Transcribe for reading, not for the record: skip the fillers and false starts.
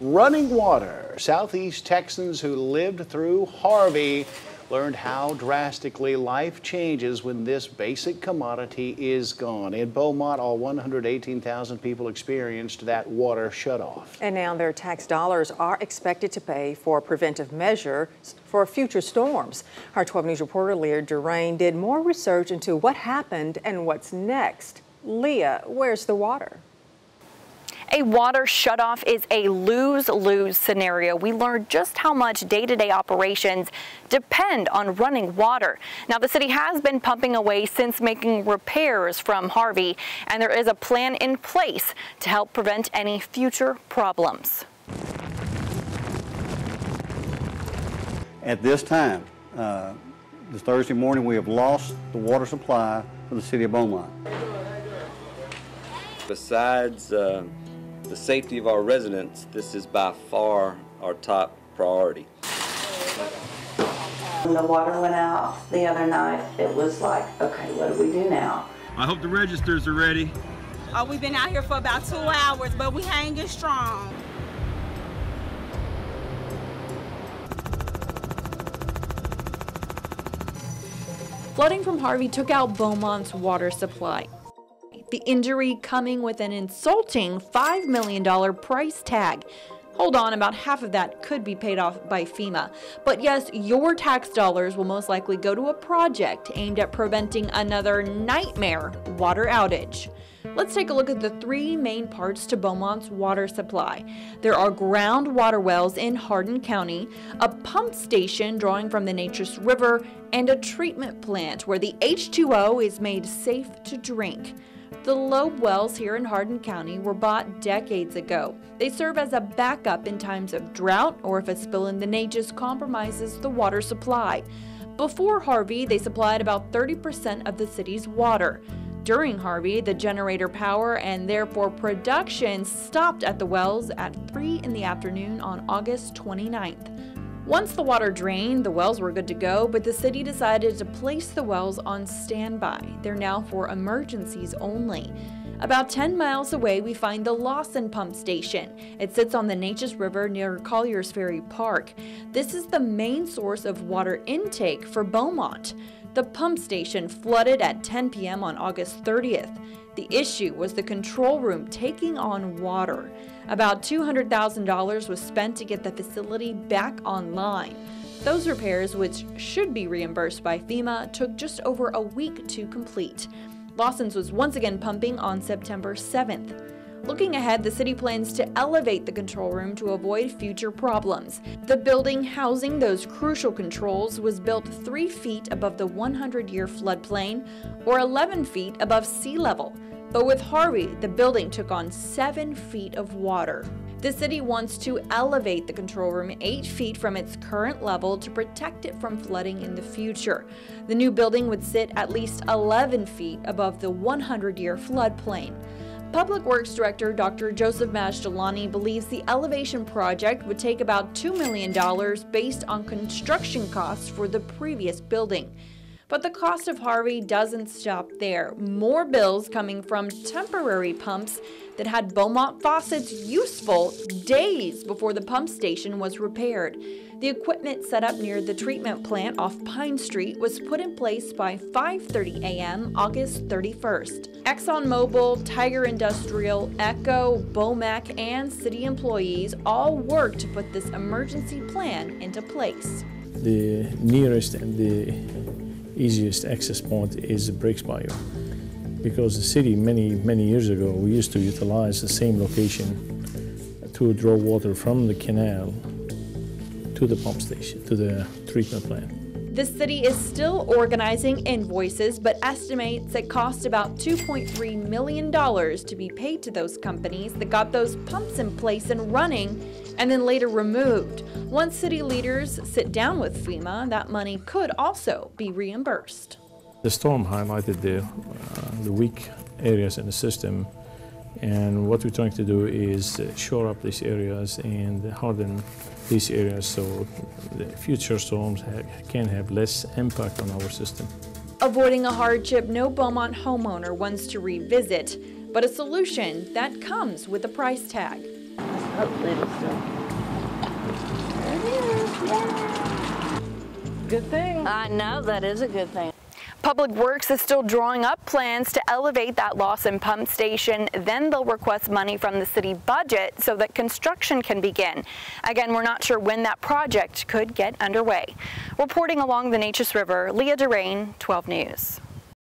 Running water. Southeast Texans who lived through Harvey learned how drastically life changes when this basic commodity is gone. In Beaumont, all 118,000 people experienced that water shutoff. And now their tax dollars are expected to pay for preventive measures for future storms. Our 12 News reporter Leah Durain did more research into what happened and what's next. Leah, where's the water? A water shutoff is a lose-lose scenario. We learned just how much day-to-day operations depend on running water. Now, the city has been pumping away since making repairs from Harvey, and there is a plan in place to help prevent any future problems. At this time, this Thursday morning, we have lost the water supply for the city of Beaumont. Besides the safety of our residents, this is by far our top priority. When the water went out the other night, it was like, okay, what do we do now? I hope the registers are ready. We've been out here for about 2 hours, but we hanging strong. Flooding from Harvey took out Beaumont's water supply. The injury coming with an insulting $5 million price tag. Hold on, about half of that could be paid off by FEMA. But yes, your tax dollars will most likely go to a project aimed at preventing another nightmare water outage. Let's take a look at the three main parts to Beaumont's water supply. There are groundwater wells in Hardin County, a pump station drawing from the Neches River, and a treatment plant where the H2O is made safe to drink. The Loeb wells here in Hardin County were bought decades ago. They serve as a backup in times of drought or if a spill in the Neches compromises the water supply. Before Harvey, they supplied about 30% of the city's water. During Harvey, the generator power and therefore production stopped at the wells at 3 in the afternoon on August 29th. Once the water drained, the wells were good to go, but the city decided to place the wells on standby. They're now for emergencies only. About 10 miles away, we find the Lawson Pump Station. It sits on the Neches River near Collier's Ferry Park. This is the main source of water intake for Beaumont. The pump station flooded at 10 p.m. on August 30th. The issue was the control room taking on water. About $200,000 was spent to get the facility back online. Those repairs, which should be reimbursed by FEMA, took just over a week to complete. Lawson's was once again pumping on September 7th. Looking ahead, the city plans to elevate the control room to avoid future problems. The building housing those crucial controls was built 3 feet above the 100-year floodplain, or 11 feet above sea level. But with Harvey, the building took on 7 feet of water. The city wants to elevate the control room 8 feet from its current level to protect it from flooding in the future. The new building would sit at least 11 feet above the 100-year floodplain. Public Works Director Dr. Joseph Mastrolani believes the elevation project would take about $2 million based on construction costs for the previous building. But the cost of Harvey doesn't stop there. More bills coming from temporary pumps that had Beaumont faucets useful days before the pump station was repaired. The equipment set up near the treatment plant off Pine Street was put in place by 5:30 a.m. August 31st. ExxonMobil, Tiger Industrial, Echo, Beaumac, and city employees all worked to put this emergency plan into place. The nearest and the easiest access point is Breaks Bayou, because the city many years ago we used to utilize the same location to draw water from the canal to the pump station, to the treatment plant. The city is still organizing invoices, but estimates it cost about $2.3 million to be paid to those companies that got those pumps in place and running and then later removed. Once city leaders sit down with FEMA, that money could also be reimbursed. The storm highlighted the weak areas in the system, and what we're trying to do is shore up these areas and harden these areas so the future storms can have less impact on our system. Avoiding a hardship no Beaumont homeowner wants to revisit, but a solution that comes with a price tag. Hopefully it'll still. There it is, yeah. Good thing. I know, that is a good thing. Public Works is still drawing up plans to elevate that Lawson pump station. Then they'll request money from the city budget so that construction can begin. Again, we're not sure when that project could get underway. Reporting along the Neches River, Leah Durain, 12 News.